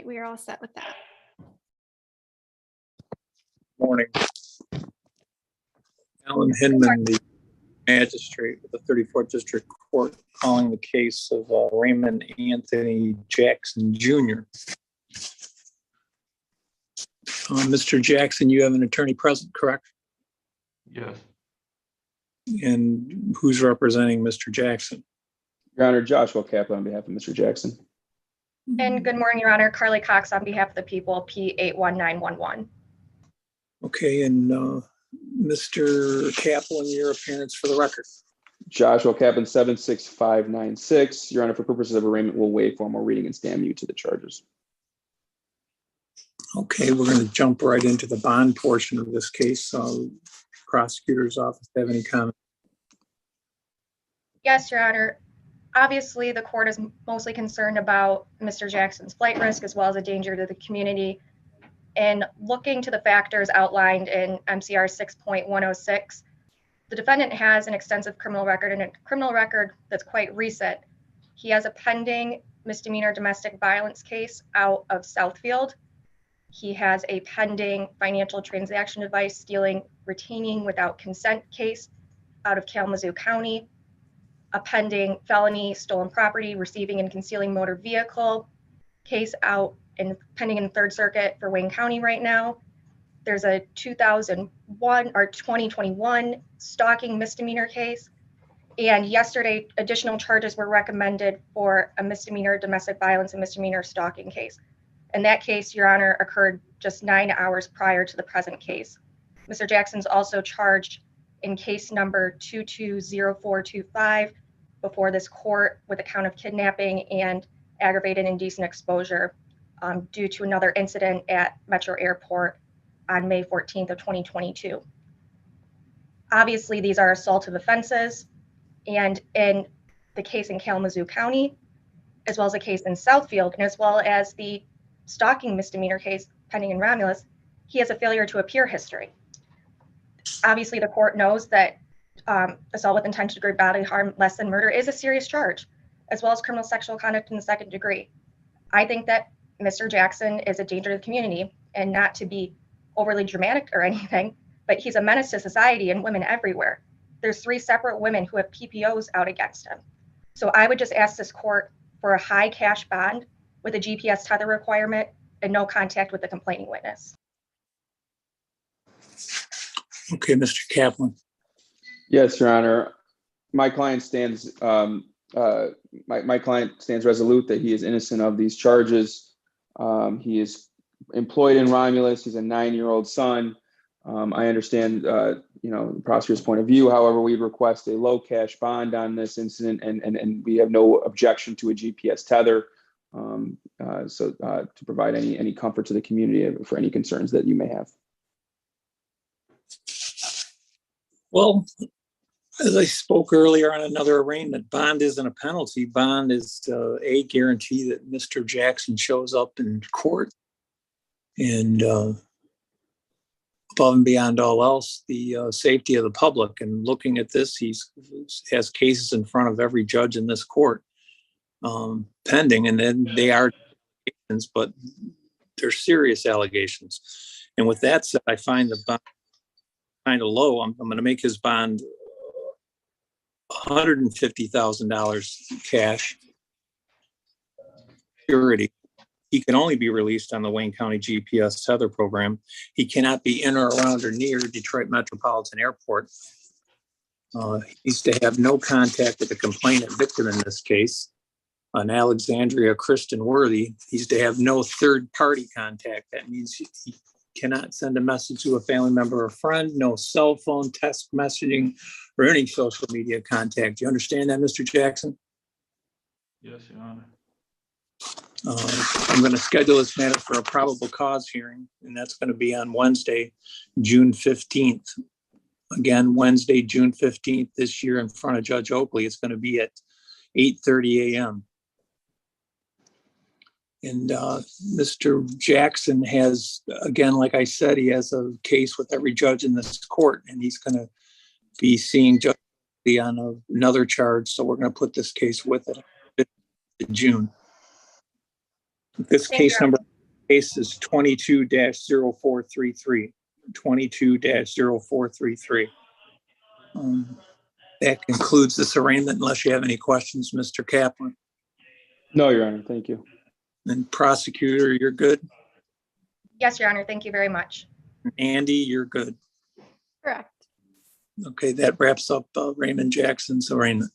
right, we are all set with that. Morning. Alan Hindman, the magistrate of the 34th District Court, calling the case of Raymond Anthony Jackson Jr. Mr. Jackson, you have an attorney present, correct? Yes. And who's representing Mr. Jackson? Your Honor, Joshua Kaplan on behalf of Mr. Jackson. And good morning, Your Honor. Carly Cox on behalf of the people, P81911. Okay, and Mr. Kaplan, your appearance for the record. Joshua Kaplan, 76596. Your Honor, for purposes of arraignment, we'll waive formal reading and stand mute to the charges. Okay, we're going to jump right into the bond portion of this case. Prosecutor's office, have any comment? Yes, Your Honor. Obviously, the court is mostly concerned about Mr. Jackson's flight risk as well as a danger to the community. And looking to the factors outlined in MCR 6.106, the defendant has an extensive criminal record and a criminal record that's quite recent. He has a pending misdemeanor domestic violence case out of Southfield. He has a pending financial transaction device stealing, retaining without consent case out of Kalamazoo County, a pending felony stolen property, receiving and concealing motor vehicle case out and pending in the Third Circuit for Wayne County right now. There's a 2021 stalking misdemeanor case. And yesterday, additional charges were recommended for a misdemeanor domestic violence and misdemeanor stalking case. And that case, Your Honor, occurred just 9 hours prior to the present case. Mr. Jackson's also charged in case number 220425 before this court with a count of kidnapping and aggravated indecent exposure due to another incident at Metro Airport on May 14th of 2022. Obviously, these are assaultive offenses, and in the case in Kalamazoo County, as well as a case in Southfield, and as well as the stalking misdemeanor case pending in Romulus, he has a failure to appear history. Obviously, the court knows that assault with intent to degrade bodily harm less than murder is a serious charge, as well as criminal sexual conduct in the second degree. I think that Mr. Jackson is a danger to the community, and not to be overly dramatic or anything, but he's a menace to society and women everywhere. There's 3 separate women who have PPOs out against him. So I would just ask this court for a high cash bond with a GPS tether requirement and no contact with the complaining witness. Okay, Mr. Kaplan. Yes, Your Honor. My client stands my client stands resolute that he is innocent of these charges. He is employed in Romulus. He's a 9-year-old son. I understand, the prosecutor's point of view. However, we request a low cash bond on this incident, and we have no objection to a GPS tether. To provide any comfort to the community for any concerns that you may have. Well, as I spoke earlier on another arraignment, bond isn't a penalty. Bond is a guarantee that Mr. Jackson shows up in court, and above and beyond all else, the safety of the public. And looking at this, he has cases in front of every judge in this court pending, and then they are, but they're serious allegations. And with that said, I find the bond kind of low. I'm going to make his bond $150,000 cash security. He can only be released on the Wayne County GPS tether program. He cannot be in or around or near Detroit Metropolitan Airport. He needs to have no contact with the complainant victim in this case, an Alexandria Kristen Worthy. He's to have no third-party contact. That means he cannot send a message to a family member or friend, no cell phone, text messaging, or any social media contact. Do you understand that, Mr. Jackson? Yes, Your Honor. I'm going to schedule this matter for a probable cause hearing, and that's going to be on Wednesday, June 15th. Again, Wednesday, June 15th this year in front of Judge Oakley. It's going to be at 8:30 a.m. And Mr. Jackson has, again, like I said, he has a case with every judge in this court, and he's going to be seeing Judge Oakley on another charge. So we're going to put this case with it in June. This case number Case is 22-0433. 22-0433. That concludes this arraignment unless you have any questions, Mr. Kaplan. No, Your Honor, thank you. And prosecutor, you're good. Yes, Your Honor. Thank you very much. Andy, you're good. Correct. Okay, that wraps up Raymond Jackson's arraignment.